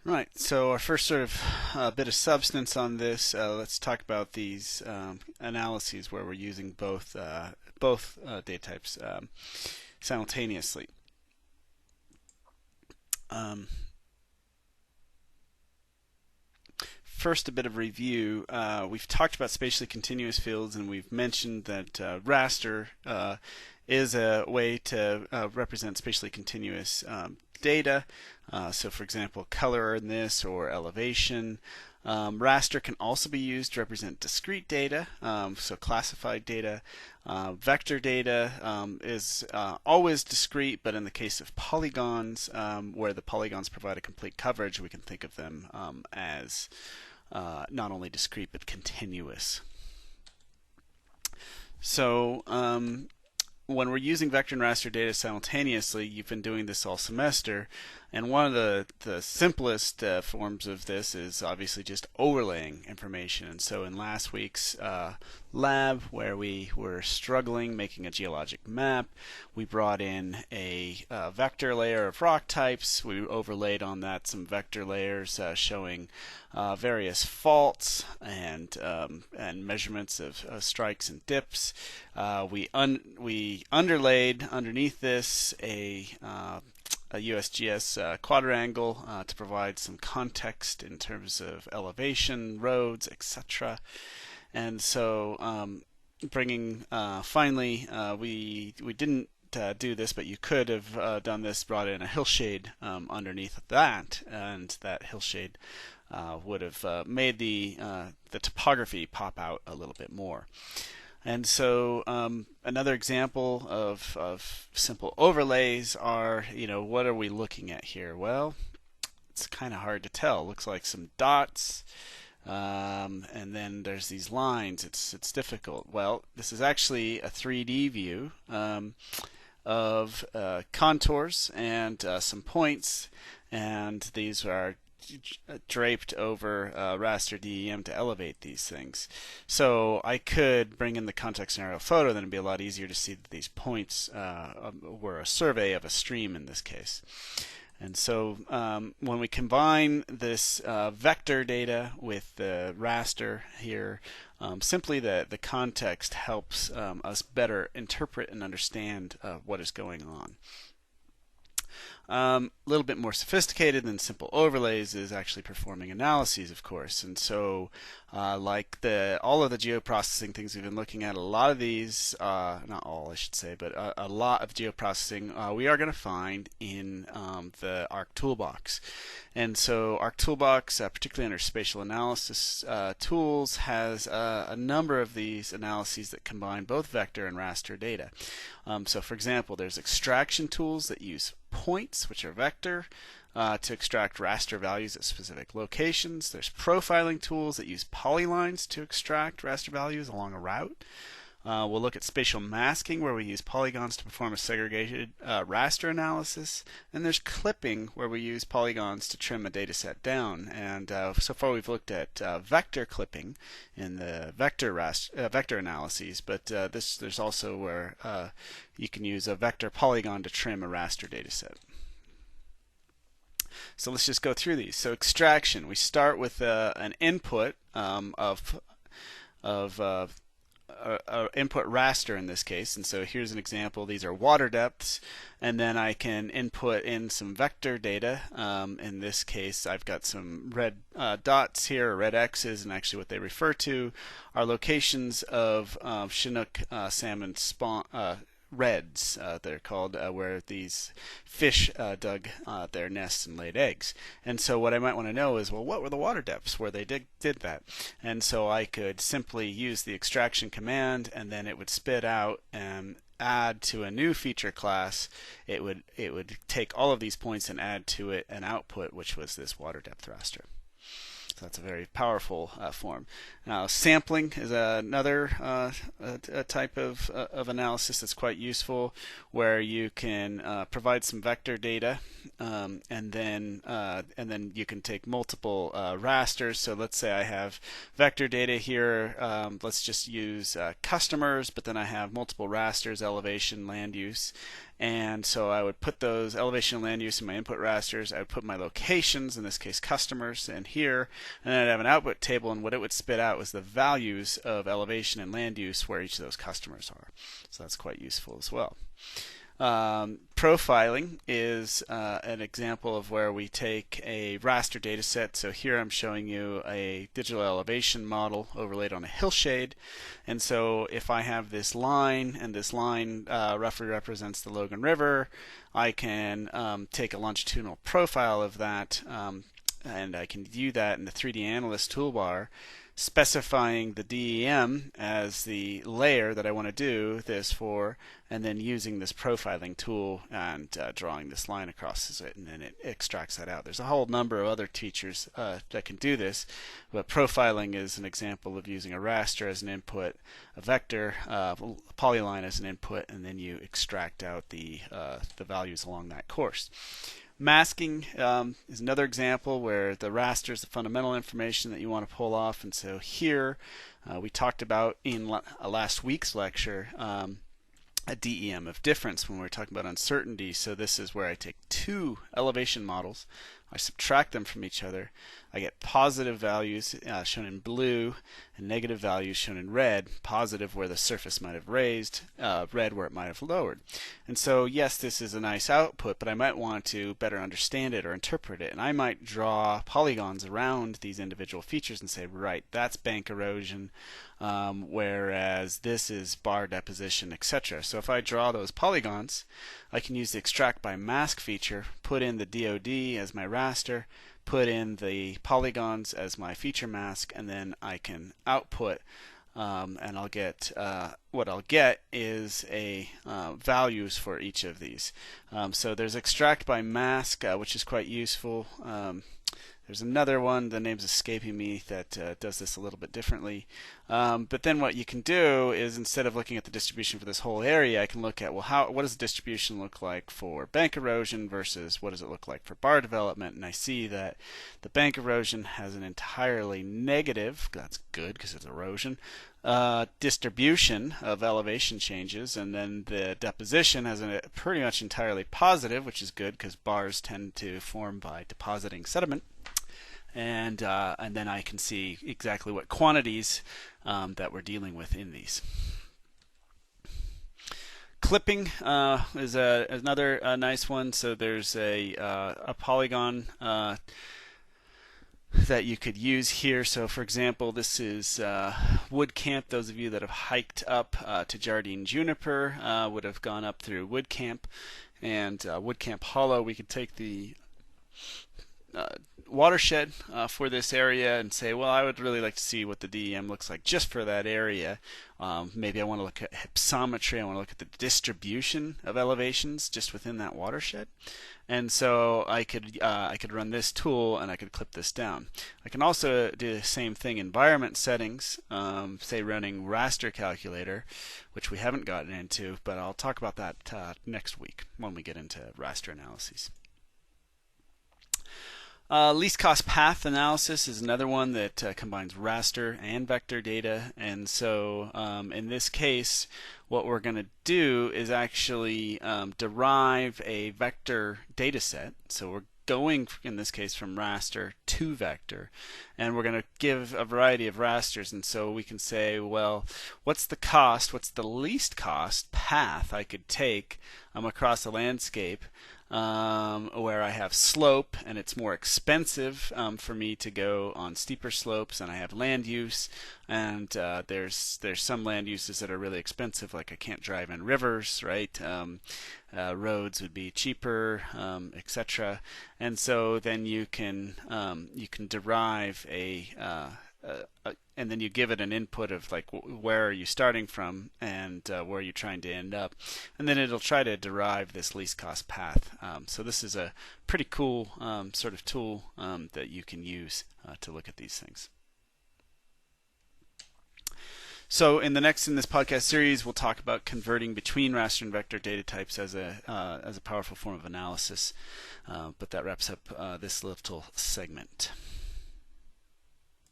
Right, so our first sort of bit of substance on this, let's talk about these analyses where we're using both data types simultaneously. Um, First, a bit of review. We've talked about spatially continuous fields, and we've mentioned that raster is a way to represent spatially continuous data. So, for example, color in this or elevation. Raster can also be used to represent discrete data, so classified data. Vector data is always discrete, but in the case of polygons, where the polygons provide a complete coverage, we can think of them as not only discrete but continuous. So when we're using vector and raster data simultaneously, you've been doing this all semester, and one of the simplest forms of this is obviously just overlaying information. And so in last week's lab, where we were struggling making a geologic map, we brought in a vector layer of rock types. We overlaid on that some vector layers showing various faults and measurements of strikes and dips. We underlaid underneath this a USGS quadrangle to provide some context in terms of elevation, roads, etc. And so, finally, we didn't do this, but you could have done this, brought in a hillshade underneath that, and that hillshade would have made the topography pop out a little bit more. And so another example of simple overlays are, what are we looking at here? Well, it's kind of hard to tell. It looks like some dots, and then there's these lines. It's difficult. Well, this is actually a 3D view of contours and some points, and these are draped over raster DEM to elevate these things. So I could bring in the context scenario photo, then it'd be a lot easier to see that these points were a survey of a stream in this case. And so when we combine this vector data with the raster here, simply the context helps us better interpret and understand what is going on. A little bit more sophisticated than simple overlays is actually performing analyses, of course. And so, like all of the geoprocessing things we've been looking at, a lot of these, not all I should say, but a lot of geoprocessing we are going to find in the ARC toolbox. And so ARC toolbox, particularly under spatial analysis tools, has a number of these analyses that combine both vector and raster data. So for example, there's extraction tools that use points, which are vector, to extract raster values at specific locations. There's profiling tools that use polylines to extract raster values along a route. We'll look at spatial masking, where we use polygons to perform a segregated raster analysis. And there's clipping, where we use polygons to trim a data set down. And so far we've looked at vector clipping in the vector analyses, but there's also where you can use a vector polygon to trim a raster data set. So let's just go through these. So extraction, we start with an input of input raster in this case, and so here's an example. These are water depths, and then I can input in some vector data. In this case, I've got some red dots here, or red X's, and actually what they refer to are locations of Chinook salmon spawn reds, they're called, where these fish dug their nests and laid eggs. And so what I might want to know is, well, what were the water depths where they did that? And so I could simply use the extraction command, and then it would spit out and add to a new feature class. It would take all of these points and add to it an output, which was this water depth raster. So that's a very powerful form. Now, sampling is another type of analysis that's quite useful, where you can provide some vector data, and then you can take multiple rasters. So let's say I have vector data here. Let's just use customers, but then I have multiple rasters: elevation, land use, And so I would put those elevation and land use in my input rasters. I would put my locations, in this case customers, in here, and then I'd have an output table, and what it would spit out was the values of elevation and land use where each of those customers are. So that's quite useful as well. Profiling is an example of where we take a raster data set. So here I'm showing you a digital elevation model overlaid on a hillshade. And so if I have this line, and this line roughly represents the Logan River, I can take a longitudinal profile of that, and I can view that in the 3D Analyst toolbar, specifying the DEM as the layer that I want to do this for, and then using this profiling tool and drawing this line across it, and then it extracts that out. There's a whole number of other features that can do this, but profiling is an example of using a raster as an input, a vector, a polyline as an input, and then you extract out the values along that course. Masking is another example where the raster is the fundamental information that you want to pull off. And so here we talked about in last week's lecture a DEM of difference when we were talking about uncertainty. So this is where I take two elevation models, I subtract them from each other, I get positive values shown in blue and negative values shown in red, positive where the surface might have raised, red where it might have lowered. And so yes, this is a nice output, but I might want to better understand it or interpret it, and I might draw polygons around these individual features and say, right, that's bank erosion, whereas this is bar deposition, etc. So if I draw those polygons, I can use the extract by mask feature, put in the DOD as my raster, put in the polygons as my feature mask, and then I can output, and I'll get what I'll get is a values for each of these. So there's extract by mask, which is quite useful. There's another one, the name's escaping me, that does this a little bit differently. But then what you can do is, instead of looking at the distribution for this whole area, I can look at, well, what does the distribution look like for bank erosion versus what does it look like for bar development? And I see that the bank erosion has an entirely negative, that's good because it's erosion, distribution of elevation changes, and then the deposition has a pretty much entirely positive, which is good because bars tend to form by depositing sediment. And then I can see exactly what quantities that we're dealing with in these. Clipping is another nice one. So there's a polygon that you could use here. So for example, this is Wood Camp. Those of you that have hiked up to Jardine Juniper would have gone up through Wood Camp, and Wood Camp Hollow. We could take the watershed for this area and say, well, I would really like to see what the DEM looks like just for that area. Maybe I want to look at hypsometry. I want to look at the distribution of elevations just within that watershed. And so I could run this tool and I could clip this down. I can also do the same thing in environment settings, say running raster calculator, which we haven't gotten into, but I'll talk about that next week when we get into raster analyses. Least cost path analysis is another one that combines raster and vector data, and so in this case what we're going to do is actually derive a vector data set. So we're going in this case from raster to vector, and we're going to give a variety of rasters, and so we can say, well, what's the cost, what's the least cost path I could take across a landscape where I have slope and it's more expensive for me to go on steeper slopes, and I have land use, and there's some land uses that are really expensive, like I can't drive in rivers, right? Roads would be cheaper, etc. And so then you can derive and then you give it an input of like where are you starting from and where are you trying to end up, and then it'll try to derive this least cost path. So this is a pretty cool sort of tool that you can use to look at these things. So in this podcast series, we'll talk about converting between raster and vector data types as a powerful form of analysis. But that wraps up this little segment.